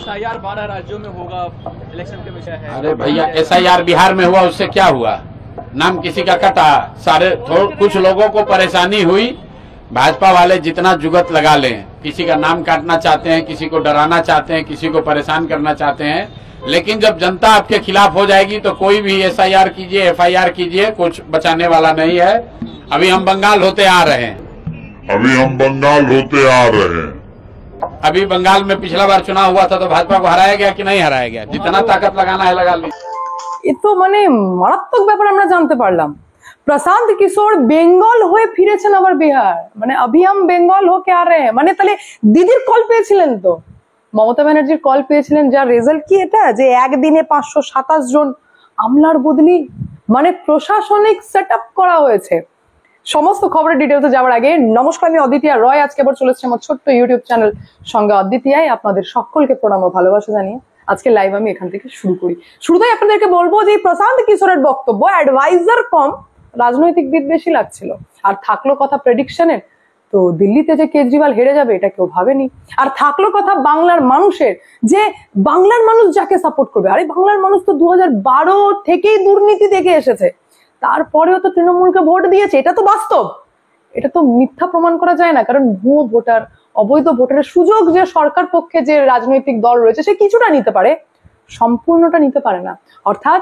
SIR 12 राज्यों में होगा, इलेक्शन कमीशन है। अरे भैया SIR बिहार में हुआ, उससे क्या हुआ? नाम किसी का कटा, सारे कुछ लोगों को परेशानी हुई। भाजपा वाले जितना जुगत लगा लें, किसी का नाम काटना चाहते हैं, किसी को डराना चाहते हैं, किसी को परेशान करना चाहते हैं, लेकिन जब जनता आपके खिलाफ हो जाएगी तो कोई भी SIR कीजिए, FIR कीजिए, कुछ बचाने वाला नहीं है। अभी हम बंगाल होते आ रहे हैं, अभी बंगाल में पिछला बार चुनाव हुआ था तो भाजपा को हराया गया कि नहीं हराया गया? जितना ताकत लगाना है लगा ली। ये तो মানে মারাত্মক ব্যাপার আমরা জানতে পারলাম। प्रशांत किशोर बेंगल হয়ে ফিরেছেন আবার বিহার, মানে अभी हम बेंगल होके आ रहे हैं, মানে তাহলে দিদির কল পেয়েছিলেন তো, মমতা ব্যানার্জির কল পেয়েছিলেন, যার রেজাল্ট কি এটা যে একদিনে 527 জন আমলার বদলি, মানে প্রশাসনিক সেটআপ করা হয়েছে। সমস্ত খবরের ডিটেলসে যাওয়ার আগে নমস্কার, আমি অদ্বিতীয়া রয়। আজকে আবার চলে এসেছি আমার ছোট্ট ইউটিউব চ্যানেল সঙ্গে অদ্বিতীয়ায়। আপনাদের সকলকে প্রণাম ও ভালোবাসা জানিয়ে আজকে লাইভ আমি এখান থেকে শুরু করি। শুরুতেই আপনাদেরকে বলবো যে প্রশান্ত কিশোরের বক্তব্য অ্যাডভাইজার কম রাজনৈতিকবিদ বেশি লাগছিল। আর থাকলো কথা প্রেডিকশনের, তো দিল্লিতে যে কেজরিওয়াল হেরে যাবে এটা কেউ ভাবেনি। আর থাকলো কথা বাংলার মানুষের, যে বাংলার মানুষ যাকে সাপোর্ট করবে। আরে বাংলার মানুষ তো 2012 থেকেই দুর্নীতি দেখে এসেছে, তারপরেও তো তৃণমূলকে ভোট দিয়েছে। এটা তো বাস্তব, এটা তো মিথ্যা প্রমাণ করা যায় না। কারণ ভুয়ো ভোটার, অবৈধ ভোটারের সুযোগ যে সরকার পক্ষে যে রাজনৈতিক দল রয়েছে সে কিছুটা নিতে পারে, সম্পূর্ণটা নিতে পারে না। অর্থাৎ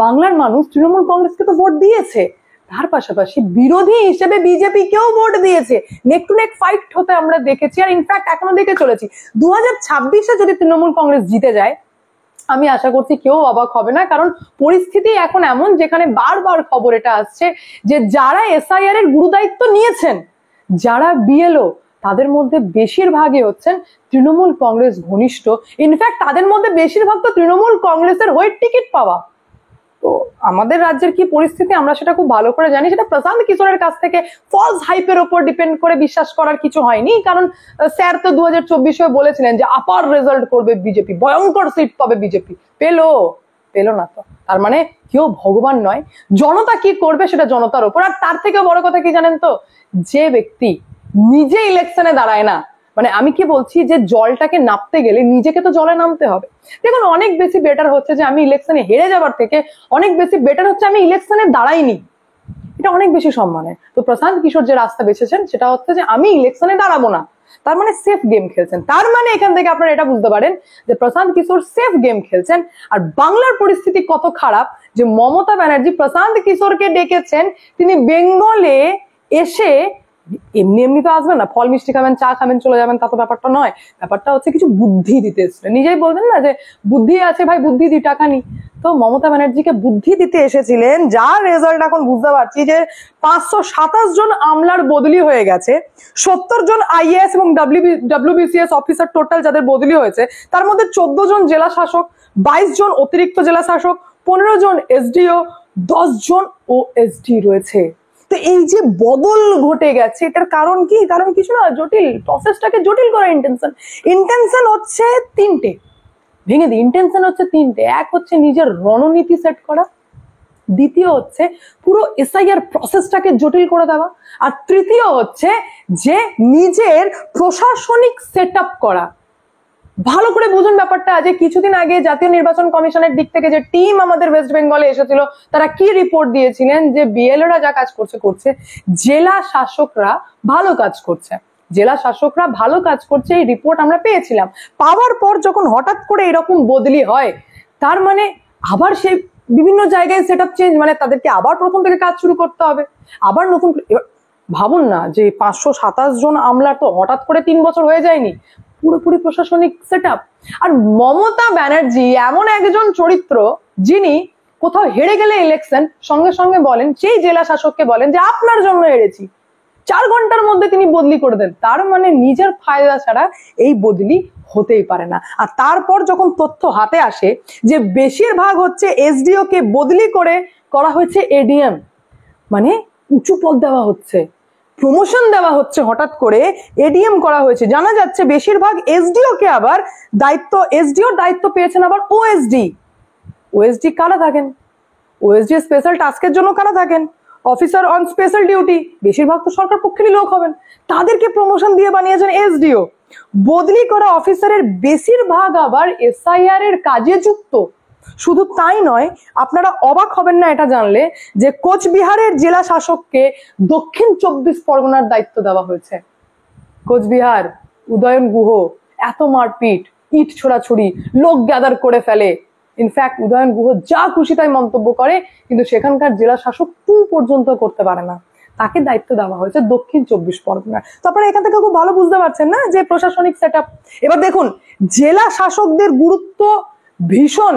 বাংলার মানুষ তৃণমূল কংগ্রেসকে তো ভোট দিয়েছে, তার পাশাপাশি বিরোধী হিসেবে বিজেপি কেও ভোট দিয়েছে। নেক টু নেক ফাইট হতে আমরা দেখেছি, আর ইনফ্যাক্ট এখনো দেখে চলেছি। 2026-এ যদি তৃণমূল কংগ্রেস জিতে যায়, আমি আশা করছি কেউ অবাক হবে না। কারণ পরিস্থিতি এখন এমন যেখানে বারবার খবর এটা আসছে যে যারা SIR এর গুরুদায়িত্ব নিয়েছেন, যারা BLO, তাদের মধ্যে বেশিরভাগই হচ্ছেন তৃণমূল কংগ্রেস ঘনিষ্ঠ। ইনফ্যাক্ট তাদের মধ্যে বেশিরভাগ তো তৃণমূল কংগ্রেসের হয়ে টিকিট পাওয়া। তো আমাদের রাজ্যের কি পরিস্থিতি আমরা সেটা খুব ভালো করে জানি। সেটা প্রশান্ত কিশোরের কাছ থেকে ফলস হাইপের উপর ডিপেন্ড করে বিশ্বাস করার কিছু হয়নি। কারণ স্যার তো 2024-এ বলেছিলেন যে আপার রেজাল্ট করবে বিজেপি, ভয়ঙ্কর সিট পাবে বিজেপি। পেলো না তো। তার মানে কেউ ভগবান নয়, জনতা কি করবে সেটা জনতার উপর। আর তার থেকেও বড় কথা কি জানেন তো, যে ব্যক্তি নিজে ইলেকশনে দাঁড়ায় না, মানে আমি কি বলছি যে জলটাকে নাপতে গেলে নিজেকে তো জলে নামতে হবে। দেখুন, অনেক বেশি বেটার হচ্ছে যে আমি ইলেকশনে হেরে যাবার থেকে অনেক বেশি বেটার হচ্ছে আমি ইলেকশনে দাঁড়াইনি, এটা অনেক বেশি সম্মানের। তো প্রশান্ত কিশোর যে রাস্তা বেছেছেন সেটা হচ্ছে যে আমি ইলেকশনে দাঁড়াবো না, তার মানে সেফ গেম খেলছেন। তার মানে এখান থেকে আপনারা এটা বুঝতে পারেন যে প্রশান্ত কিশোর সেফ গেম খেলছেন। আর বাংলার পরিস্থিতি কত খারাপ যে মমতা ব্যানার্জি প্রশান্ত কিশোরকে ডেকেছেন, তিনি বেঙ্গলে এসে এমনি এমনি তো আসবেন না, ফল মিষ্টি খাবেন, চা খাবেন, চলে যাবেন, তা তো ব্যাপারটা নয়। ব্যাপারটা হচ্ছে কিছু বুদ্ধি দিতে এসেছিলেন। নিজেই বলবেন না যে বুদ্ধি আছে ভাই, বুদ্ধি 2 টাকা নি। তো মমতা ব্যানার্জিকে বুদ্ধি দিতে এসেছিলেন, যার রেজাল্ট এখন বুঝতে পারছি যে 527 জন আমলার বদলি হয়ে গেছে। 70 জন IAS এবং WBCS অফিসার টোটাল যাদের বদলি হয়েছে, তার মধ্যে 14 জন জেলা শাসক, 22 জন অতিরিক্ত জেলা শাসক, 15 জন SDO, 10 জন OSD রয়েছে। তো এই যে বদল ঘটে গেছে, এটার কারণ কি? কারণ কিছু না, জটিল প্রসেসটাকে জটিল করা ইন্টেনশন হচ্ছে 3টে। ভেঙে দিই, ইন্টেনশন হচ্ছে 3টে। এক হচ্ছে নিজের রণনীতি সেট করা, দ্বিতীয় হচ্ছে পুরো SIR প্রসেসটাকে জটিল করে দেওয়া, আর তৃতীয় হচ্ছে যে নিজের প্রশাসনিক সেটআপ করা। ভালো করে বুঝুন ব্যাপারটা, যে কিছুদিন আগে জাতীয় নির্বাচন কমিশনের দিক থেকে যে টিম আমাদের ওয়েস্ট বেঙ্গলে এসেছিল, তারা কি রিপোর্ট দিয়েছিলেন যে BLOরা যা কাজ করছে, জেলা শাসকরা ভালো কাজ করছে। এই রিপোর্ট আমরা পেয়েছিলাম। পাওয়ার পর যখন হঠাৎ করে এরকম বদলি হয়, তার মানে আবার সেই বিভিন্ন জায়গায় সেটআপ চেঞ্জ, মানে তাদেরকে আবার প্রথম থেকে কাজ শুরু করতে হবে, আবার নতুন। ভাবুন না যে 527 জন আমলা তো হঠাৎ করে 3 বছর হয়ে যায়নি, পুরোপুরি প্রশাসনিক সেটআপ। আর মমতা ব্যানার্জি এমন একজন চরিত্র যিনি কোথাও হেরে গেলে ইলেকশন সঙ্গে সঙ্গে বলেন, সেই জেলা শাসককে বলেন যে আপনার জন্য হেরেছি, 4 ঘন্টার মধ্যে তিনি বদলি করে দেন। তার মানে নিজের ফায়দা ছাড়া এই বদলি হতেই পারে না। আর তারপর যখন তথ্য হাতে আসে যে বেশিরভাগ হচ্ছে SDO কে বদলি করা হয়েছে ADM, মানে উঁচু পদ দেওয়া হচ্ছে, প্রমোশন দেওয়া হচ্ছে, হঠাৎ করে ADM করা হয়েছে। জানা যাচ্ছে বেশিরভাগ SDO কে আবার SDOর দায়িত্ব পেয়েছেন আবার OSD কারা থাকেন? OSD স্পেশাল টাস্কের জন্য কারা থাকেন? অফিসার অন স্পেশাল ডিউটি, বেশিরভাগ তো সরকার পক্ষেরই লোক হবেন, তাদেরকে প্রমোশন দিয়ে বানিয়েছেন SDO। বদলি করা অফিসারের বেশিরভাগ আবার এসআইআর এর কাজে যুক্ত। শুধু তাই নয়, আপনারা অবাক হবেন না এটা জানলে যে কোচবিহারের জেলা শাসককে দক্ষিণ 24 পরগনার দায়িত্ব দেওয়া হয়েছে। কোচবিহার, উদয়ন গুহ, এত মারপিট, ইট ছোড়াছুড়ি, লোক গ্যাদার করে ফেলে। ইনফ্যাক্ট উদয়ন গুহ যা খুশি তাই মন্তব্য করে, কিন্তু সেখানকার জেলা শাসক টু পর্যন্ত করতে পারে না। তাকে দায়িত্ব দেওয়া হয়েছে দক্ষিণ 24 পরগনার। তো আপনারা এখান থেকে খুব ভালো বুঝতে পারছেন না যে প্রশাসনিক সেট আপ। এবার দেখুন, জেলা শাসকদের গুরুত্ব ভীষণ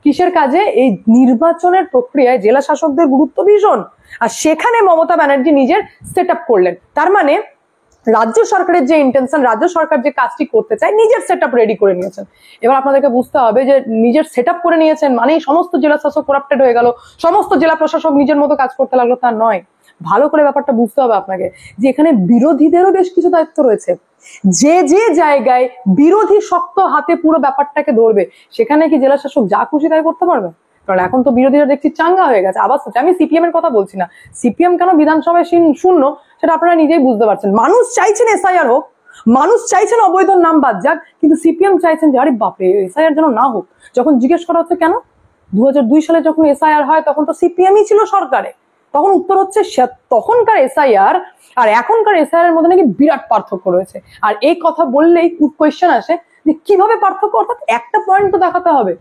কিসের কাজে? এই নির্বাচনের প্রক্রিয়ায় জেলা শাসকদের গুরুত্ব ভীষণ। আর সেখানে মমতা ব্যানার্জি নিজের সেট আপ করলেন। তার মানে রাজ্য সরকারের যে ইন্টেনশন, রাজ্য সরকার যে কাজটি করতে চায়, নিজের সেট আপ রেডি করে নিয়েছেন। এবার আপনাদেরকে বুঝতে হবে যে নিজের সেট আপ করে নিয়েছেন মানেই সমস্ত জেলা শাসক করাপ্টেড হয়ে গেল, সমস্ত জেলা প্রশাসক নিজের মতো কাজ করতে লাগলো, তা নয়। ভালো করে ব্যাপারটা বুঝতে হবে আপনাকে যে এখানে বিরোধীদেরও বেশ কিছু দায়িত্ব রয়েছে। যে যে জায়গায় বিরোধী শক্ত হাতে পুরো ব্যাপারটাকে ধরবে, সেখানে কি জেলা শাসক যা খুশি তাই করতে পারবে? কারণ এখন তো বিরোধীরা দেখছি চাঙ্গা হয়ে গেছে। আবার আমি সিপিএম এর কথা বলছি না, সিপিএম কেন বিধানসভায় শূন্য সেটা আপনারা নিজেই বুঝতে পারছেন। মানুষ চাইছেন এসআইআর হোক, মানুষ চাইছেন অবৈধ নাম বাদ যাক, কিন্তু সিপিএম চাইছেন যে আরে বাপরে এসআইআর যেন না হোক। যখন জিজ্ঞেস করা হচ্ছে কেন, 2002 সালে যখন এসআইআর হয় তখন তো সিপিএমই ছিল সরকারে, তখন উত্তর হচ্ছে তখনকার এসআইআর আর এখনকার এসআইআর এর মধ্যে নাকি বিরাট পার্থক্য রয়েছে। আর এই কথা বললেই কোয়েশ্চেন আসে যে কিভাবে পার্থক্য, অর্থাৎ একটা পয়েন্ট তো দেখাতে হবে।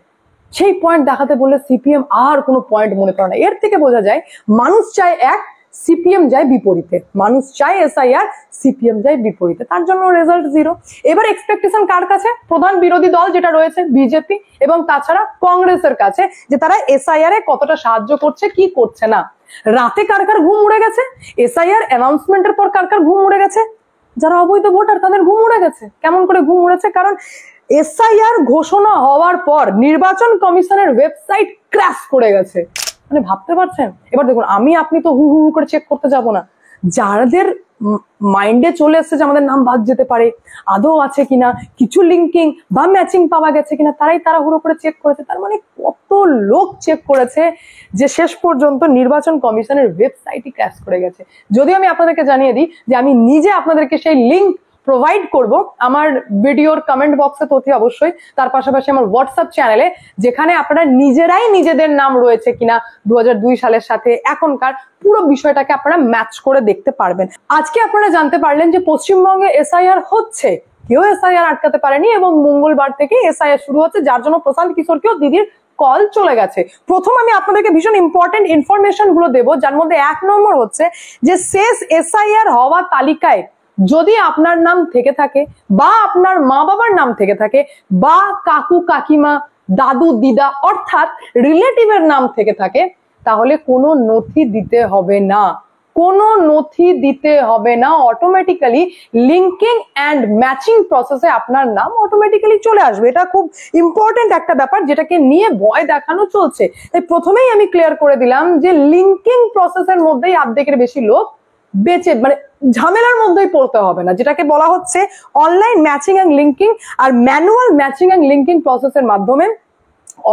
সেই পয়েন্ট দেখাতে বললে সিপিএম আর কোনো পয়েন্ট মনে করে না। এর থেকে বোঝা যায় মানুষ চায় এক, সিপিএম যায় বিপরীতে। মানুষ চায় এসআইআর, সিপিএম যায় বিপরীতে, তার জন্য রেজাল্ট 0। এবার এক্সপেকটেশন কার কাছে? প্রধান বিরোধী দল যেটা রয়েছে বিজেপি এবং তাছাড়া কংগ্রেসের কাছে, যে তারা এসআইআর এ কতটা সাহায্য করছে কি করছে না। রাতে কার কার ঘুম উড়ে গেছে? এসআইআর অ্যানাউন্সমেন্টের পর কার কার ঘুম উড়ে গেছে? যারা অবৈধ ভোটার তাদের ঘুম উড়ে গেছে। কেমন করে ঘুম উড়েছে? কারণ এসআইআর ঘোষণা হওয়ার পর নির্বাচন কমিশনের ওয়েবসাইট ক্র্যাশ করে গেছে। মানে ভাবতে পারছেন? এবার দেখুন, আপনি তো হু হু করে চেক করতে যাব না। যাদের মাইন্ডে চলে এসছে যে আমাদের নাম বাদ যেতে পারে, আদৌ আছে কিনা, কিছু লিঙ্কিং বা ম্যাচিং পাওয়া গেছে কিনা, তারাই তাড়াহুড়ো করে চেক করেছে। তার মানে কত লোক চেক করেছে যে শেষ পর্যন্ত নির্বাচন কমিশনের ওয়েবসাইটই ক্র্যাশ করে গেছে। যদিও আমি আপনাদেরকে জানিয়ে দিই যে আমি নিজে আপনাদেরকে সেই লিঙ্ক প্রোভাইড করব আমার ভিডিওর কমেন্ট বক্সে তো অতি অবশ্যই, তার পাশাপাশি আমার হোয়াটসঅ্যাপ চ্যানেলে, যেখানে আপনারা নিজেরাই নিজেদের নাম রয়েছে কিনা 2002 সালের সাথে এখনকার পুরো বিষয়টাকে আপনারা ম্যাচ করে দেখতে পারবেন। আজকে আপনারা জানতে পারলেন যে পশ্চিমবঙ্গে এসআইআর হচ্ছে, কেউ এসআইআর আটকাতে পারেনি এবং মঙ্গলবার থেকে এসআইআর শুরু হচ্ছে, যার জন্য প্রশান্ত কিশোরকেও দিদির কল চলে গেছে। প্রথম আমি আপনাদেরকে ভীষণ ইম্পর্টেন্ট ইনফরমেশন গুলো দেবো, যার মধ্যে 1 নম্বর হচ্ছে যে শেষ এসআইআর হওয়া তালিকায় যদি আপনার নাম থেকে থাকে বা আপনার মা বাবার নাম থেকে থাকে বা কাকু কাকিমা দাদু দিদা অর্থাৎ রিলেটিভের নাম থেকে থাকে, তাহলে কোনো নথি দিতে হবে না, কোনো নথি দিতে হবে না। অটোমেটিক্যালি লিঙ্কিং অ্যান্ড ম্যাচিং প্রসেসে আপনার নাম অটোমেটিক্যালি চলে আসবে। এটা খুব ইম্পর্টেন্ট একটা ব্যাপার, যেটাকে নিয়ে ভয় দেখানো চলছে। তাই প্রথমেই আমি ক্লিয়ার করে দিলাম যে লিঙ্কিং প্রসেসের মধ্যেই অর্ধেকের বেশি লোক বেঁচে, মানে ঝামেলার মধ্যেই পড়তে হবে না, যেটাকে বলা হচ্ছে অনলাইন ম্যাচিং অ্যান্ড লিঙ্কিং। আর ম্যানুয়াল ম্যাচিং অ্যান্ড লিঙ্কিং প্রসেসের মাধ্যমে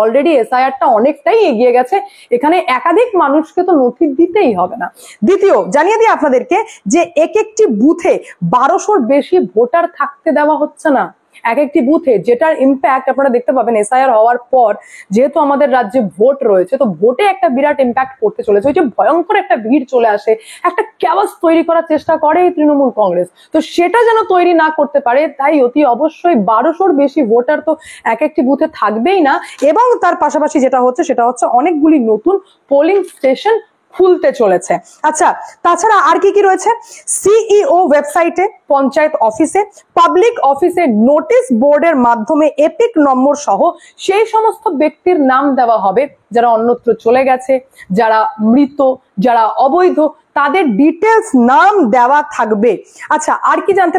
অলরেডি এসআইআরটা অনেকটাই এগিয়ে গেছে। এখানে একাধিক মানুষকে তো নথি দিতেই হবে না। দ্বিতীয় জানিয়ে দিই আপনাদেরকে যে একটি বুথে 1200-র বেশি ভোটার থাকতে দেওয়া হচ্ছে না। এক একটি বুথে, যেটার ইম্প্যাক্ট আপনারা দেখতে পাবেন এসআইআর হওয়ার পর। যেহেতু আমাদের রাজ্যে ভোট রয়েছে, তো ভোটে একটা বিরাট ইম্প্যাক্ট করতে চলেছে। ওই যে ভয়ঙ্কর একটা ভিড় চলে আসে, একটা ক্যাওয়াস তৈরি করার চেষ্টা করে এই তৃণমূল কংগ্রেস, তো সেটা যেন তৈরি না করতে পারে, তাই অতি অবশ্যই 1200-র বেশি ভোটার তো এক একটি বুথে থাকবেই না। এবং তার পাশাপাশি যেটা হচ্ছে সেটা হচ্ছে অনেকগুলি নতুন পোলিং স্টেশন খুলতে চলেছে। আচ্ছা, তাছাড়া আর কি কি রয়েছে? সিইও ওয়েবসাইটে, পঞ্চায়েত অফিসে, পাবলিক অফিসে নোটিশ বোর্ডের মাধ্যমে এপিক নম্বর সহ সেই সমস্ত ব্যক্তির নাম দেওয়া হবে যারা অন্যত্র চলে গেছে, যারা মৃত, যারা অবৈধ, তাদের ডিটেলস নাম দেওয়া থাকবে। আচ্ছা, আর কি জানতে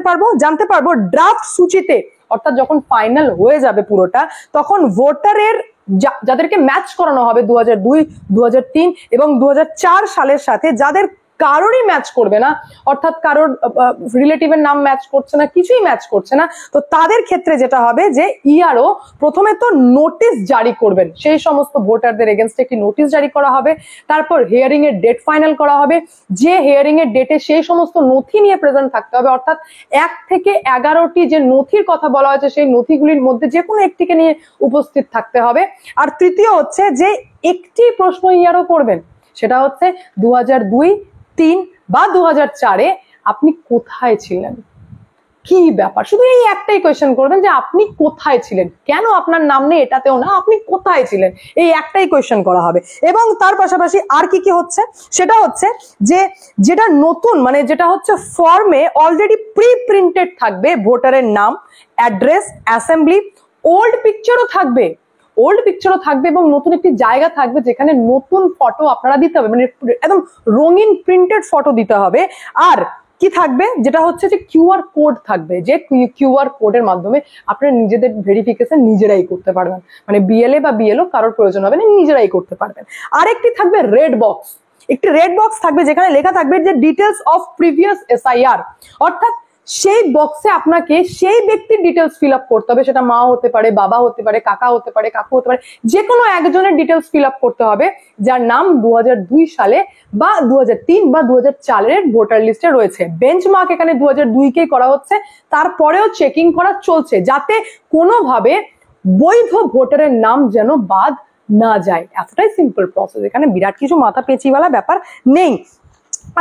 পারবো ড্রাফট সূচিতে, অর্থাৎ যখন ফাইনাল হয়ে যাবে পুরোটা, তখন ভোটারের যাদেরকে ম্যাচ করানো হবে 2002, 2003 এবং 2004 সালের সাথে, যাদের কারোরই ম্যাচ করবে না, অর্থাৎ কারোর রিলেটিভের নাম ম্যাচ করছে না, কিছুই ম্যাচ করছে না, তো তাদের ক্ষেত্রে যেটা হবে যে ইআরও প্রথমে তো নোটিশ জারি করবেন, সেই সমস্ত ভোটারদের এগেনস্টে একটি নোটিশ জারি করা হবে, তারপর হিয়ারিং এর ডেট ফাইনাল করা হবে, যে হিয়ারিং এর ডেটে সেই সমস্ত নথি নিয়ে প্রেজেন্ট থাকতে হবে, অর্থাৎ 1 থেকে 11টি যে নথির কথা বলা হয়েছে সেই নথিগুলির মধ্যে যে কোনো একটিকে নিয়ে উপস্থিত থাকতে হবে। আর তৃতীয় হচ্ছে যে একটি প্রশ্ন ইআরও করবেন, সেটা হচ্ছে 2002, 3 বা 2004-এ আপনি কোথায় ছিলেন, কি ব্যাপার, শুধু এই একটাই কোয়েশ্চেন করবেন যে আপনি কোথায় ছিলেন, কেন আপনার নাম নেই এটাতেও না, আপনি কোথায় ছিলেন, এই একটাই কোয়েশ্চেন করা হবে। এবং তার পাশাপাশি আর কি কি হচ্ছে, সেটা হচ্ছে যে যেটা নতুন মানে যেটা হচ্ছে ফর্মে অলরেডি প্রি প্রিন্টেড থাকবে ভোটারের নাম, অ্যাড্রেস, অ্যাসেম্বলি, ওল্ড পিকচারও থাকবে, এবং নতুন একটি জায়গা থাকবে যেখানে নতুন ফটো আপনারা দিতে হবে, মানে একদম রঙিন প্রিন্টেড ফটো দিতে হবে। আর কি থাকবে, যেটা হচ্ছে যে কিউআর কোড থাকবে, যে কিউআর কোডের মাধ্যমে আপনারা নিজেদের ভেরিফিকেশন নিজেরাই করতে পারবেন, মানে বিএলএ বা বিএলও কারোর প্রয়োজন হবে না, নিজেরাই করতে পারবেন। আরেকটি থাকবে রেড বক্স, একটি রেড বক্স থাকবে যেখানে লেখা থাকবে যে ডিটেলস অফ প্রিভিয়াস এসআইআর, অর্থাৎ সেই বক্সে আপনাকে সেই ব্যক্তির ডিটেলস ফিল আপ করতে হবে, সেটা মা হতে পারে, বাবা হতে পারে, কাকা হতে পারে, কাকু হতে পারে, যে কোনো একজনের ডিটেলস ফিল আপ করতে হবে যার নাম 2002 সালে বা 2003 বা 2004-এর ভোটার লিস্টে রয়েছে। বেঞ্চমার্ক এখানে 2002-কেই করা হচ্ছে, তারপরেও চেকিং করা চলছে যাতে কোনোভাবে বৈধ ভোটারের নাম যেন বাদ না যায়, এতটাই সিম্পল প্রসেস, এখানে বিরাট কিছু মাথা পেঁচিওয়ালা ব্যাপার নেই।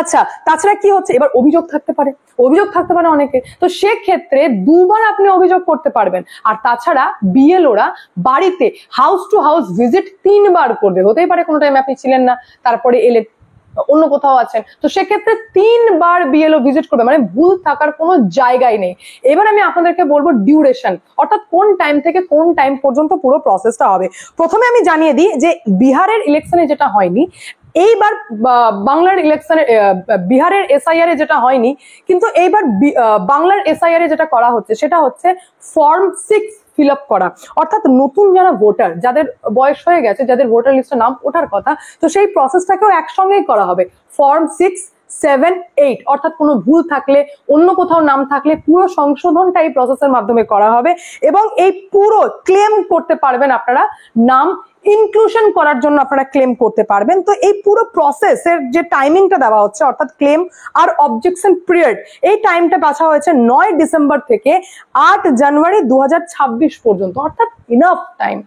আচ্ছা, তাছাড়া কি হচ্ছে, এবার অভিযোগ থাকতে পারে অনেকে, তো সেক্ষেত্রে 2 বার আপনি অভিযোগ করতে পারবেন। আর তাছাড়া বিএলওরা বাড়িতে হাউস টু হাউস ভিজিট 3 বার করবে, হতেই পারে কোনো টাইমে আপনি ছিলেন না, তারপরে এলে অন্য কোথাও আছেন, তো সেক্ষেত্রে 3 বার বিএলও ভিজিট করবে, মানে ভুল থাকার কোনো জায়গায় নেই। এবার আমি আপনাদেরকে বলবো ডিউরেশন, অর্থাৎ কোন টাইম থেকে কোন টাইম পর্যন্ত পুরো প্রসেসটা হবে। প্রথমে আমি জানিয়ে দিই যে বিহারের ইলেকশনে যেটা হয়নি, এইবার বাংলার ইলেকশনে বিহারের এসআইআর এ যেটা হয়নি, কিন্তু এইবার বাংলার এসআইআর এ যেটা করা হচ্ছে সেটা হচ্ছে ফর্ম 6 ফিল আপ করা, অর্থাৎ নতুন যারা ভোটার, যাদের বয়স হয়ে গেছে, যাদের ভোটার লিস্টে নাম ওঠার কথা, তো সেই প্রসেসটাকেও একসঙ্গেই করা হবে। ফর্ম 6, 7, 8, অর্থাৎ কোনো ভুল থাকলে, অন্য কোথাও নাম থাকলে পুরো সংশোধনটা এই প্রসেসের মাধ্যমে করা হবে, এবং এই পুরো ক্লেম করতে পারবেন আপনারা, নাম ইনক্লুশন করার জন্য আপনারা ক্লেম করতে পারবেন। তো এই পুরো প্রসেসের যে টাইমিংটা দেওয়া হচ্ছে, অর্থাৎ ক্লেম আর অবজেকশন পিরিয়ড, এই টাইমটা বাছা হয়েছে 9 ডিসেম্বর থেকে 8 জানুয়ারি 2026 পর্যন্ত, অর্থাৎ ইনাফ টাইম।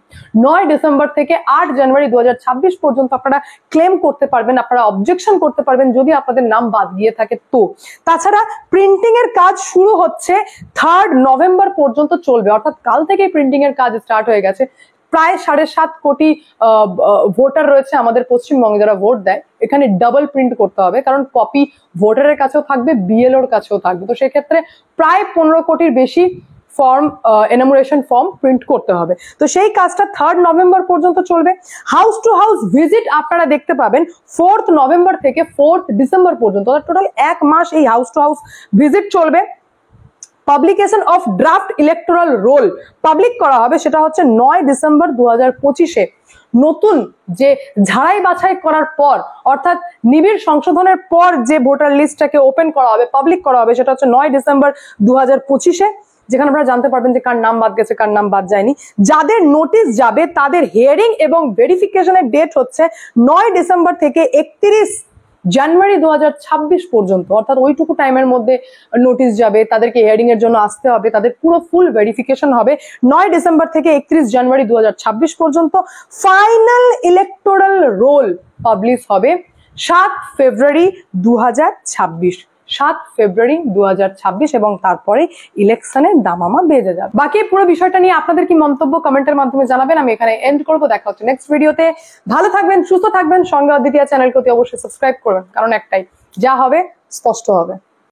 9 ডিসেম্বর থেকে 8 জানুয়ারি 2026 পর্যন্ত আপনারা ক্লেম করতে পারবেন, আপনারা অবজেকশন করতে পারবেন যদি আপনাদের নাম বাদ গিয়ে থাকে। তো তাছাড়া প্রিন্টিং এর কাজ শুরু হচ্ছে 3 নভেম্বর পর্যন্ত চলবে, অর্থাৎ কাল থেকে প্রিন্টিং এর কাজ স্টার্ট হয়ে গেছে। প্রায় 7.5 কোটি ভোটার রয়েছে আমাদের পশ্চিমবঙ্গে যারা ভোট দেয়, এখানে ডাবল প্রিন্ট করতে হবে, কারণ কপি ভোটারের কাছেও থাকবে, বিএলওর কাছেও থাকবে, তো সেক্ষেত্রে প্রায় 15 কোটির বেশি ফর্ম, এনামুরেশন ফর্ম প্রিন্ট করতে হবে। তো সেই কাজটা 3 নভেম্বর পর্যন্ত চলবে। হাউস টু হাউস ভিজিট আপনারা দেখতে পাবেন 4 নভেম্বর থেকে 4 ডিসেম্বর পর্যন্ত, টোটাল 1 মাস এই হাউস টু হাউস ভিজিট চলবে। Publication of draft electoral role public করা হবে, সেটা হচ্ছে 9 ডিসেম্বর 2025-এ। নতুন যে ঝাড়াই বাছাই করার পর, অর্থাৎ নিবিড় সংশোধনের পর যে ভোটার লিস্টটাকে ওপেন করা হবে, পাবলিক করা হবে, সেটা হচ্ছে 9 ডিসেম্বর 2025-এ, যেখানে আপনারা জানতে পারবেন যে কার নাম বাদ গেছে, কার নাম বাদ যায়নি। যাদের নোটিশ যাবে তাদের হিয়ারিং এবং ভেরিফিকেশনের ডেট হচ্ছে 9 ডিসেম্বর থেকে 31 জানুয়ারি 2026 পর্যন্ত, অর্থাৎ ওইটুকু টাইমের মধ্যে নোটিশ যাবে, তাদেরকে হিয়ারিং এর জন্য আসতে হবে, তাদের পুরো ফুল ভেরিফিকেশন হবে 9 ডিসেম্বর থেকে 31 জানুয়ারি 2026 পর্যন্ত। ফাইনাল ইলেকটোরাল রোল পাবলিশ হবে 7 ফেব্রুয়ারি 2026, 7 ফেব্রুয়ারি 2026, এবং তারপরে ইলেকশনের দামামা বেজে যাবে। বাকি পুরো বিষয়টা নিয়ে আপনাদের কি মন্তব্য কমেন্টের মাধ্যমে জানাবেন। আমি এখানে এন্ড করবো, দেখা হচ্ছে নেক্সট ভিডিওতে। ভালো থাকবেন, সুস্থ থাকবেন, সঙ্গে অদ্বিতীয়া চ্যানেলকে অবশ্যই সাবস্ক্রাইব করবেন, কারণ একটাই, যা হবে স্পষ্ট হবে।